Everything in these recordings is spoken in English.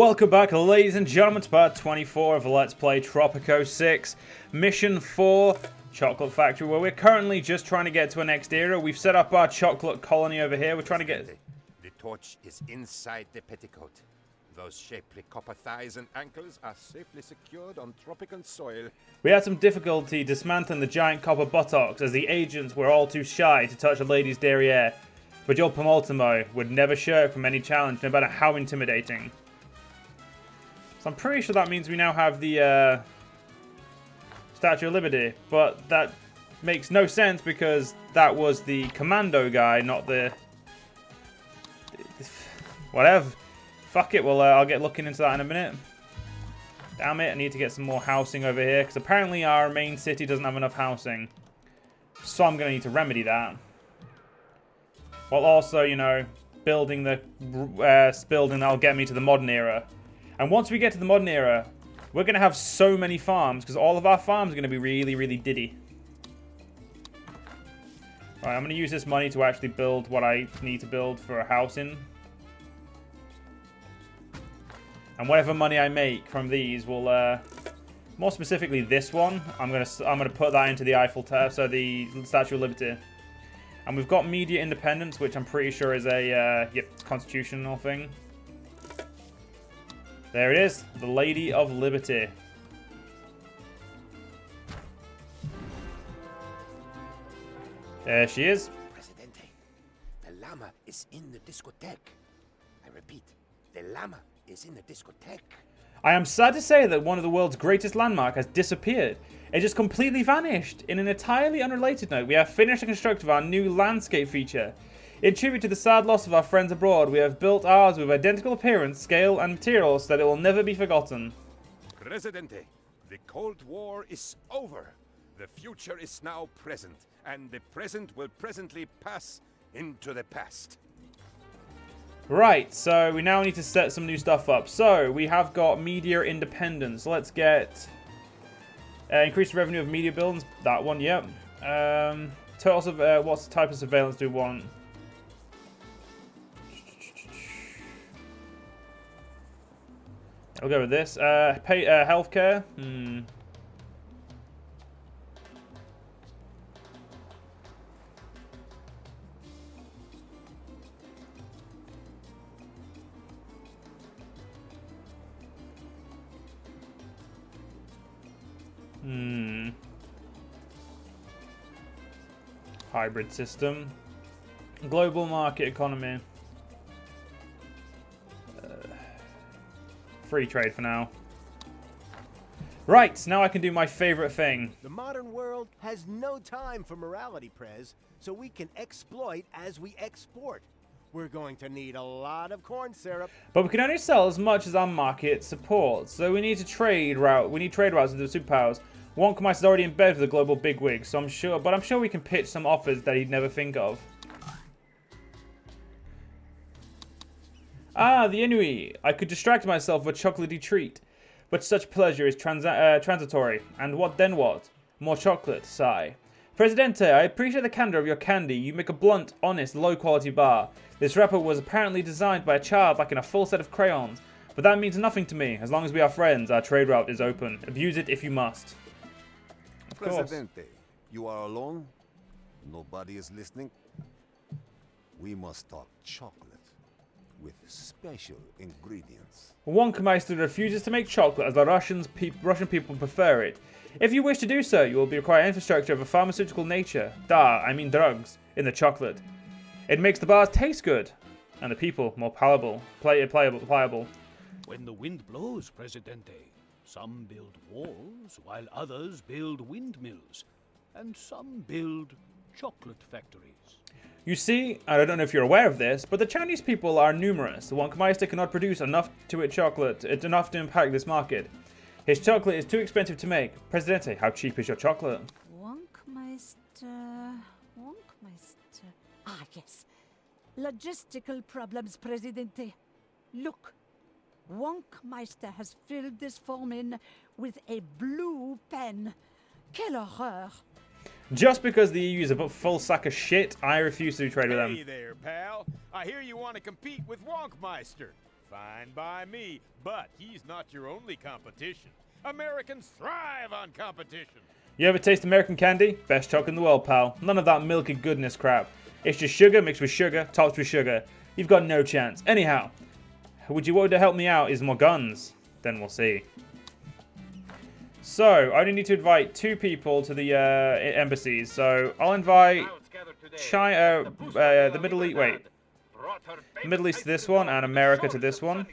Welcome back, ladies and gentlemen, to part 24 of Let's Play Tropico 6, Mission 4, Chocolate Factory, where we're currently just trying to get to our next era. We've set up our chocolate colony over here. We're trying to get... The torch is inside the petticoat. Those shapely copper thighs and ankles are safely secured on tropical soil. We had some difficulty dismantling the giant copper buttocks, as the agents were all too shy to touch a lady's derriere. But your Pomultimo would never shirk from any challenge, no matter how intimidating. So I'm pretty sure that means we now have the Statue of Liberty, but that makes no sense because that was the commando guy, not the... Whatever. Fuck it, well, I'll get looking into that in a minute. Damn it, I need to get some more housing over here, because apparently our main city doesn't have enough housing. So I'm going to need to remedy that. While also, you know, building the building that'll get me to the modern era. And once we get to the modern era, we're going to have so many farms, because all of our farms are going to be really, really diddy. Right, I'm going to use this money to actually build what I need to build for a housing. And whatever money I make from these will, more specifically this one, I'm gonna put that into the Eiffel Tower, so the Statue of Liberty. And we've got media independence, which I'm pretty sure is a constitutional thing. There it is, the Lady of Liberty. There she is. Presidente, the llama is in the discotheque. I repeat, the llama is in the discotheque. I am sad to say that one of the world's greatest landmarks has disappeared. It just completely vanished. In an entirely unrelated note, we have finished the construction of our new landscape feature. In tribute to the sad loss of our friends abroad, we have built ours with identical appearance, scale, and materials so that it will never be forgotten. Presidente, the Cold War is over. The future is now present, and the present will presently pass into the past. Right, so we now need to set some new stuff up. So, we have got media independence. Let's get... increase the revenue of media buildings. That one, yep. What type of surveillance do we want? I'll go with this. Healthcare. Hybrid system. Global market economy. Free trade for now. Right, now I can do my favorite thing. The modern world has no time for morality, Prez, so we can exploit as we export. We're going to need a lot of corn syrup. But we can only sell as much as our market supports, so we need to trade route. We need trade routes with the superpowers. Wonkmeister is already in bed with the global bigwigs, so I'm sure we can pitch some offers that he'd never think of. Ah, the Inui. I could distract myself with a chocolatey treat, but such pleasure is transitory. And what then what? More chocolate, sigh. Presidente, I appreciate the candor of your candy. You make a blunt, honest, low-quality bar. This wrapper was apparently designed by a child like in a full set of crayons. But that means nothing to me. As long as we are friends, our trade route is open. Abuse it if you must. Of course. Presidente, you are alone? Nobody is listening? We must talk chocolate with special ingredients. Wonkmeister refuses to make chocolate as the Russian people prefer it. If you wish to do so, you will require infrastructure of a pharmaceutical nature. I mean drugs, in the chocolate. It makes the bars taste good, and the people more pliable. When the wind blows, Presidente, some build walls, while others build windmills, and some build chocolate factories. You see, I don't know if you're aware of this, but the Chinese people are numerous. The Wonkmeister cannot produce enough chocolate to impact this market. His chocolate is too expensive to make. Presidente, how cheap is your chocolate? Wonkmeister. Ah, yes. Logistical problems, Presidente. Look. Wonkmeister has filled this form in with a blue pen. Quelle horreur. Just because the EU is a full sack of shit, I refuse to trade with them. Hey there, pal. I hear you want to compete with Wonkmeister. Fine by me, but he's not your only competition. Americans thrive on competition. You ever taste American candy? Best chocolate in the world, pal. None of that milky goodness crap. It's just sugar mixed with sugar, topped with sugar. You've got no chance. Anyhow, what would help me out is more guns. Then we'll see. So, I only need to invite 2 people to the embassies. So, I'll invite China, the Middle East. Wait, the Middle East to this one, and America to this one.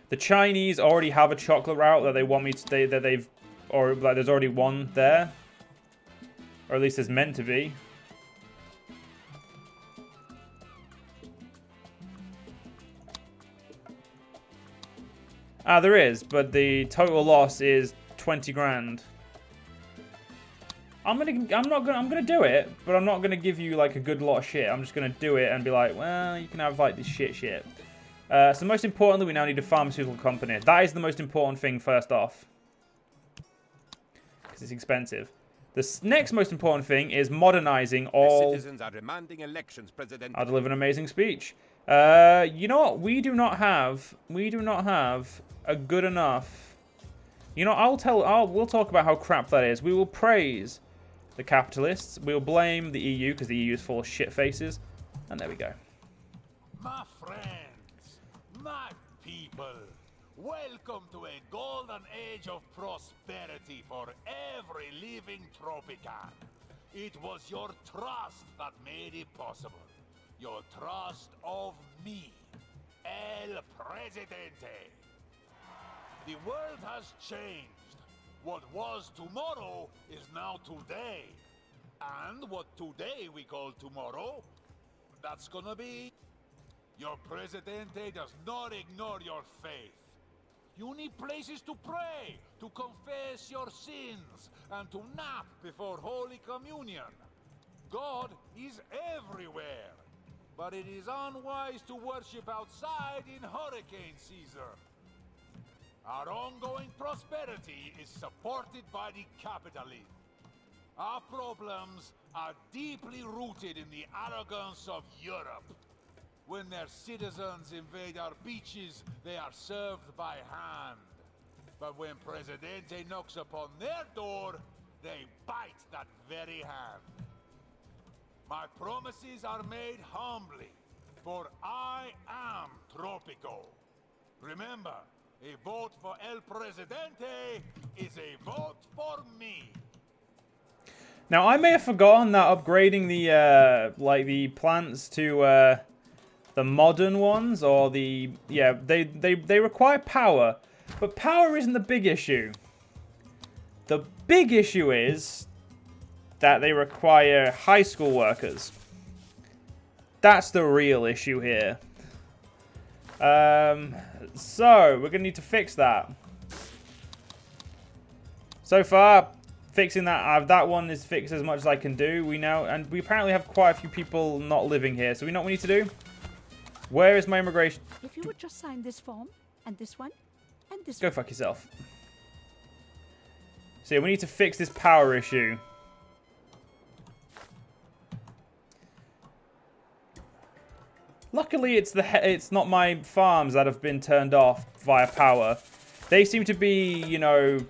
The Chinese already have a chocolate route that they want me to. Or like, there's already one there, or at least there's meant to be. Ah, there is, but the total loss is 20 grand. I'm gonna do it, but I'm not gonna give you like a good lot of shit. I'm just gonna do it and be like, well, you can have like this shit. So most importantly, we now need a pharmaceutical company. That is the most important thing first off, because it's expensive. The next most important thing is modernizing all. The citizens are demanding elections, President. I'll deliver an amazing speech. You know what? We do not have a good enough. You know, we'll talk about how crap that is. We will praise the capitalists. We'll blame the EU because the EU is full of shit faces. And there we go. My friends, my people, welcome to a golden age of prosperity for every living Tropican. It was your trust that made it possible. Your trust of me, El Presidente. The world has changed. What was tomorrow is now today. And what today we call tomorrow, that's gonna be... Your Presidente does not ignore your faith. You need places to pray, to confess your sins, and to nap before Holy Communion. God is everywhere, but it is unwise to worship outside in hurricane season. Our ongoing prosperity is supported by the capitalists. Our problems are deeply rooted in the arrogance of Europe. When their citizens invade our beaches, they are served by hand. But when Presidente knocks upon their door, they bite that very hand. My promises are made humbly, for I am Tropico. Remember, a vote for El Presidente is a vote for me. Now, I may have forgotten that upgrading the plants to the modern ones, or the they require power, but power isn't the big issue. The big issue is that they require high school workers. That's the real issue here. So we're gonna need to fix that. So far, fixing that one is fixed as much as I can do. We apparently have quite a few people not living here. So we know what we need to do. Where is my immigration? If you would just sign this form, and this one, and this Go one. fuck yourself. So yeah, we need to fix this power issue. Luckily, it's not my farms that have been turned off via power. They seem to be, you know,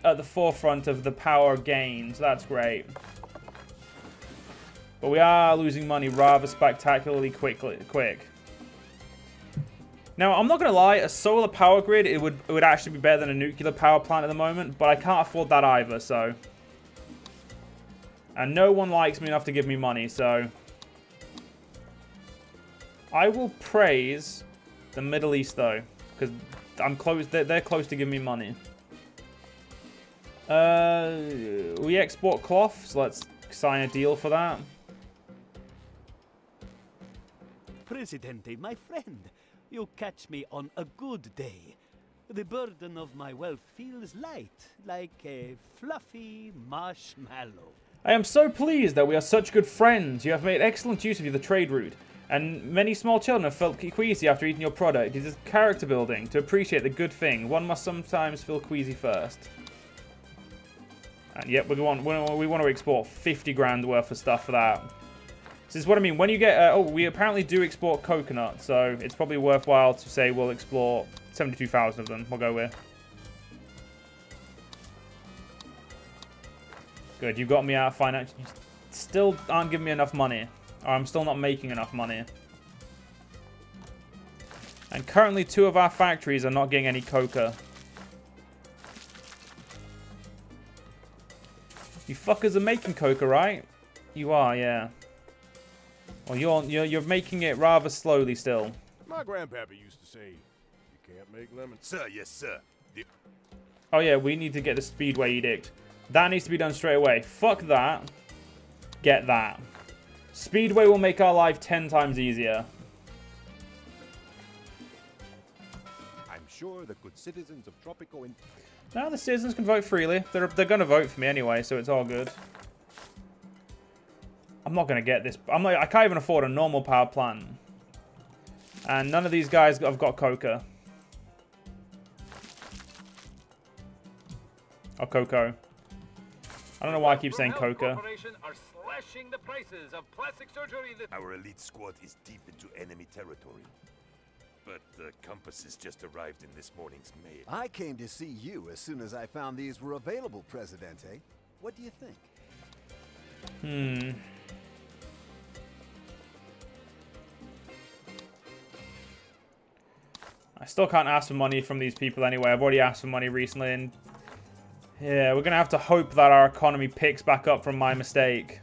at the forefront of the power gains. That's great. But we are losing money rather spectacularly quick. Now, I'm not going to lie, a solar power grid, it would actually be better than a nuclear power plant at the moment, but I can't afford that either, so. And no one likes me enough to give me money, so. I will praise the Middle East, though, because I'm close. They're close to giving me money. We export cloth, so let's sign a deal for that. Presidente, my friend, you catch me on a good day. The burden of my wealth feels light, like a fluffy marshmallow. I am so pleased that we are such good friends. You have made excellent use of the trade route, and many small children have felt queasy after eating your product. It is character building. To appreciate the good thing, one must sometimes feel queasy first. And yep, we want to export 50 grand worth of stuff for that. This is what I mean. When you get... oh, we apparently do export coconut, so it's probably worthwhile to say we'll explore 72,000 of them. We'll go with. Good, you got me out of finance. You still aren't giving me enough money. Or I'm still not making enough money. And currently 2 of our factories are not getting any coca. You fuckers are making coca, right? You are, yeah. Well, you're making it rather slowly still. My grandpappy used to say, you can't make lemons. Sir, yes, sir. Oh yeah, we need to get the Speedway Edict. That needs to be done straight away. Fuck that. Get that. Speedway will make our life 10 times easier. I'm sure the good citizens of Tropico in... Now the citizens can vote freely. They're going to vote for me anyway, so it's all good. I'm not going to get this. I can't even afford a normal power plant. And none of these guys have got coca. Or cocoa. I don't know why I keep saying coca. Are slashing the prices of plastic surgery. Our elite squad is deep into enemy territory. But the compasses just arrived in this morning's mail. I came to see you as soon as I found these were available, Presidente. What do you think? I still can't ask for money from these people anyway. I've already asked for money recently, and yeah, we're going to have to hope that our economy picks back up from my mistake.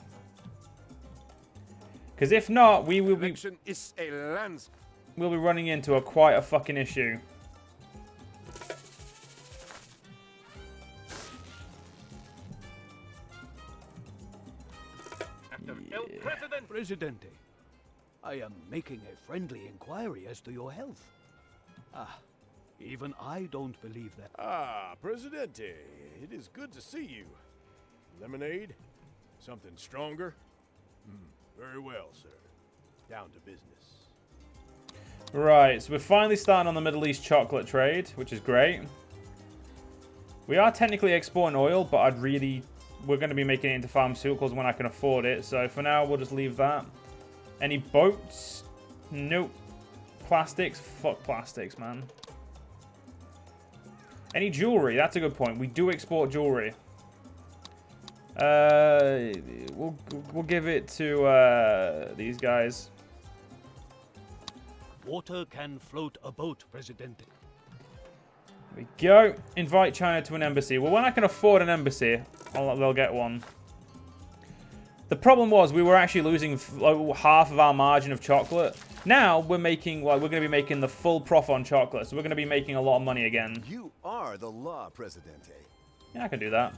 Because if not, we will be... is a lands... We'll be running into quite a fucking issue. Presidente, I am making a friendly inquiry as to your health. Ah, even I don't believe that. Ah, Presidente, it is good to see you. Lemonade? Something stronger? Very well, sir. Down to business. Right, so we're finally starting on the Middle East chocolate trade, which is great. We are technically exporting oil, but we're going to be making it into pharmaceuticals when I can afford it. So for now, we'll just leave that. Any boats? Nope. Plastics? Fuck plastics, man. Any jewelry? That's a good point. We do export jewelry. We'll give it to these guys. Water can float a boat, Presidente. There we go. Invite China to an embassy. Well, when I can afford an embassy, they'll get one. The problem was we were actually losing half of our margin of chocolate. Now we're making, we're going to be making the full profit on chocolate, so we're going to be making a lot of money again. You are the law, Presidente. Yeah, I can do that.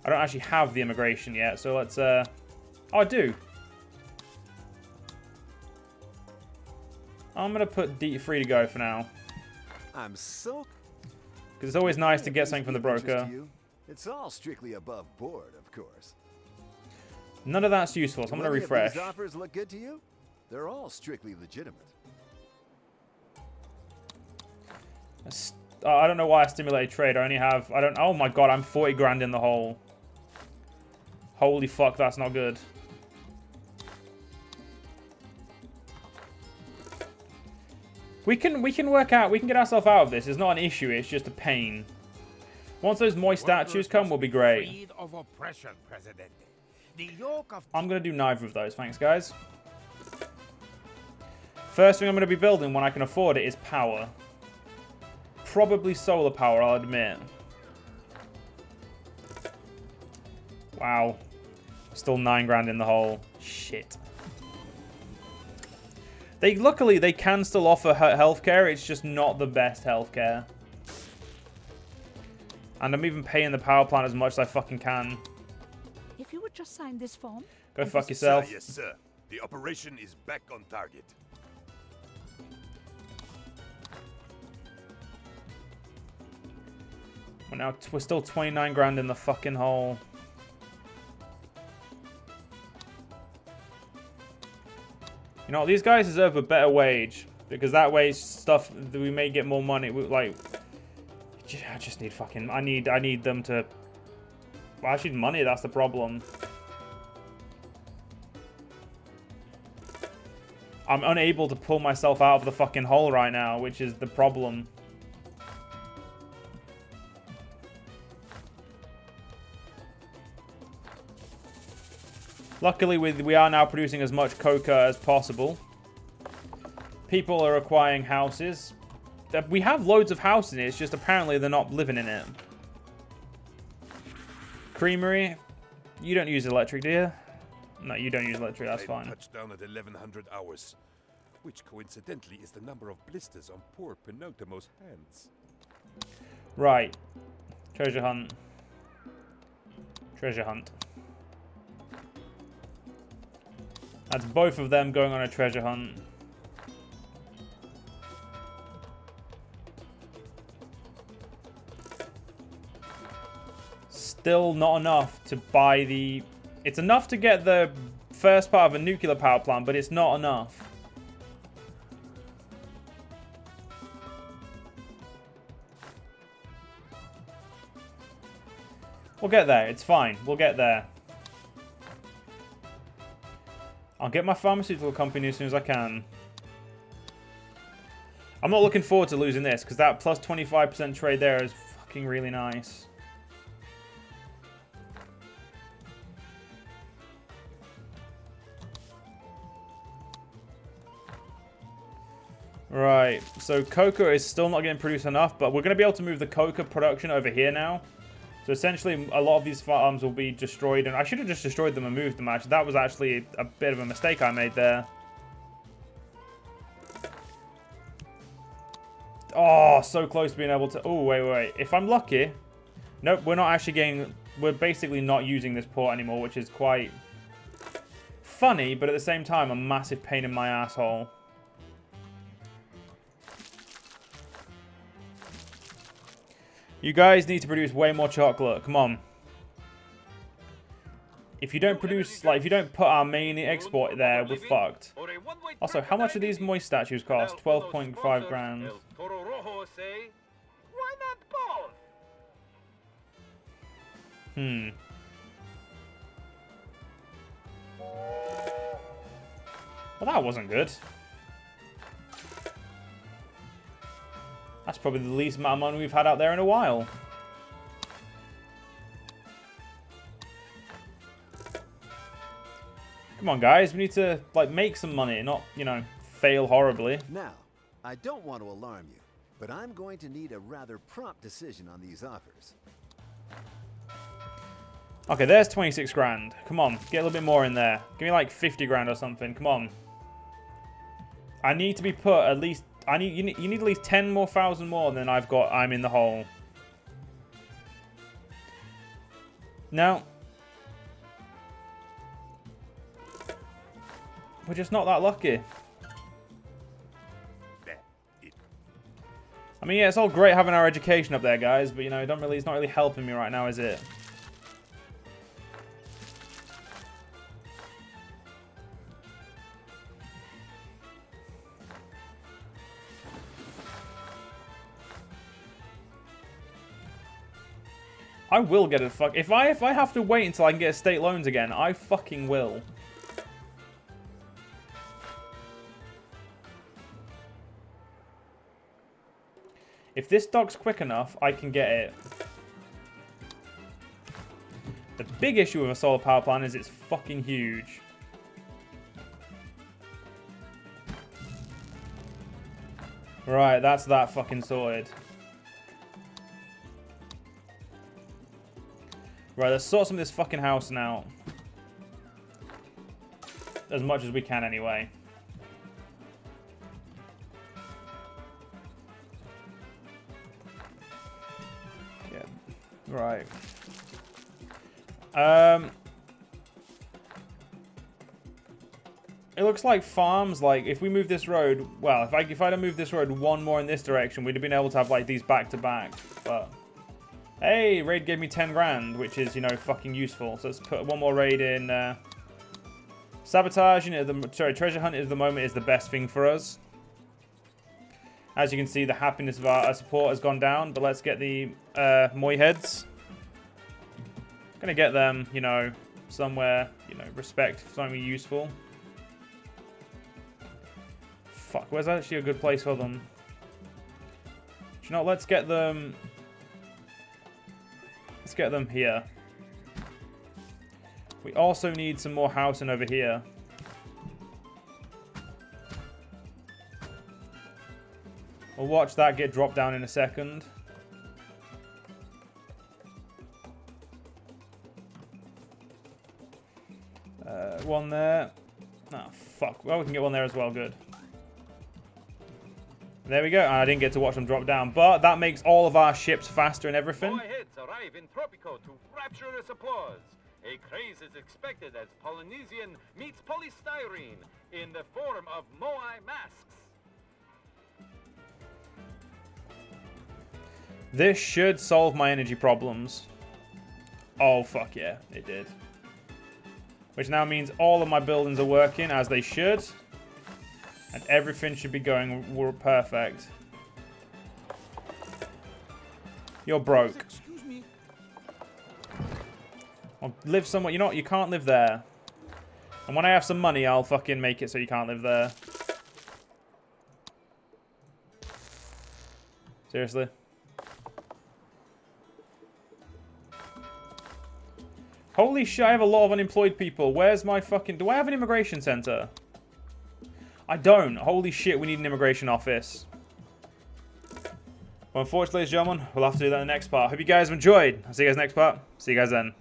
I don't actually have the immigration yet, so let's. Oh, I do. I'm going to put D free to go for now. I'm so... Because it's always nice to get something from the broker. It's all strictly above board, of course. None of that's useful, so I'm going to refresh. These offers look good to you? They're all strictly legitimate. I don't know why I stimulated trade. I only have... Oh my god, I'm 40 grand in the hole. Holy fuck, that's not good. We can work out... We can get ourselves out of this. It's not an issue. It's just a pain. Once those moist statues come, we'll be great. I'm going to do neither of those. Thanks, guys. First thing I'm going to be building when I can afford it is power. Probably solar power, I'll admit. Wow. Still 9 grand in the hole. Shit. Luckily, they can still offer healthcare. It's just not the best healthcare. And I'm even paying the power plant as much as I fucking can. If you would just sign this form. Go fuck yourself. Sir, yes, sir. The operation is back on target. We're still 29 grand in the fucking hole. You know, these guys deserve a better wage. Because that way, we may get more money. I just need fucking... I need them to... Well, I need money, that's the problem. I'm unable to pull myself out of the fucking hole right now, which is the problem. Luckily, we are now producing as much coca as possible. People are acquiring houses. We have loads of houses in it, it's just apparently they're not living in it. Creamery. You don't use electric, do you? No, you don't use electric, that's fine. Touchdown at 1100 hours, which coincidentally is the number of blisters on poor Penultimo's hands. Right. Treasure hunt. Treasure hunt. That's both of them going on a treasure hunt. Still not enough to buy the... It's enough to get the first part of a nuclear power plant, but it's not enough. We'll get there. It's fine. We'll get there. I'll get my pharmaceutical company as soon as I can. I'm not looking forward to losing this, because that plus 25% trade there is fucking really nice. Right, so coca is still not getting produced enough, but we're going to be able to move the coca production over here now. So essentially, a lot of these farms will be destroyed, and I should have just destroyed them and moved them, actually. That was actually a bit of a mistake I made there. Oh, so close to being able to... Oh, wait. If I'm lucky... Nope, we're not actually getting... We're basically not using this port anymore, which is quite funny, but at the same time, a massive pain in my asshole. You guys need to produce way more chocolate. Come on. If you don't produce, like, if you don't put our main export there, we're fucked. Also, how much do these moist statues cost? 12.5 grand. Well, that wasn't good. That's probably the least amount of money we've had out there in a while. Come on, guys. We need to, like, make some money, not, you know, fail horribly. Now, I don't want to alarm you, but I'm going to need a rather prompt decision on these offers. Okay, there's 26 grand. Come on, get a little bit more in there. Give me, like, 50 grand or something. Come on. I need to be put at least... you need at least 10 more thousand more than I've got. I'm in the hole. No. We're just not that lucky. I mean, yeah, it's all great having our education up there, guys, but, you know, it's not really helping me right now, is it? I will get it. If I have to wait until I can get state loans again, I fucking will. If this dock's quick enough, I can get it. The big issue with a solar power plant is it's fucking huge. Right, that's that fucking sorted. Right, let's sort some of this fucking house out. As much as we can, anyway. Yeah. Right. It looks like farms, like, if we move this road... Well, if I don't move this road one more in this direction, we'd have been able to have, like, these back-to-back. But... Hey, raid gave me 10 grand, which is, you know, fucking useful. So let's put one more raid in. Sabotage, you know, treasure hunt is the moment is the best thing for us. As you can see, the happiness of our support has gone down, but let's get the Moi heads. Gonna get them, you know, somewhere, you know, respect, something useful. Fuck, where's actually a good place for them? Do you know what? Let's get them... Let's get them here. We also need some more housing over here. We'll watch that get dropped down in a second. One there. Oh, fuck. Well, we can get one there as well. Good. There we go. I didn't get to watch them drop down, but that makes all of our ships faster and everything. Moai heads arrive in Tropico to rapturous applause. A craze is expected as Polynesian meets polystyrene in the form of Moai masks. This should solve my energy problems. Oh, fuck yeah. It did. Which now means all of my buildings are working as they should. And everything should be going perfect. You're broke. Excuse me. Well, live somewhere. You know what? You can't live there. And when I have some money, I'll fucking make it so you can't live there. Seriously? Holy shit, I have a lot of unemployed people. Where's my fucking... Do I have an immigration center? I don't. Holy shit, we need an immigration office. Well, unfortunately, ladies and gentlemen, we'll have to do that in the next part. Hope you guys have enjoyed. I'll see you guys next part. See you guys then.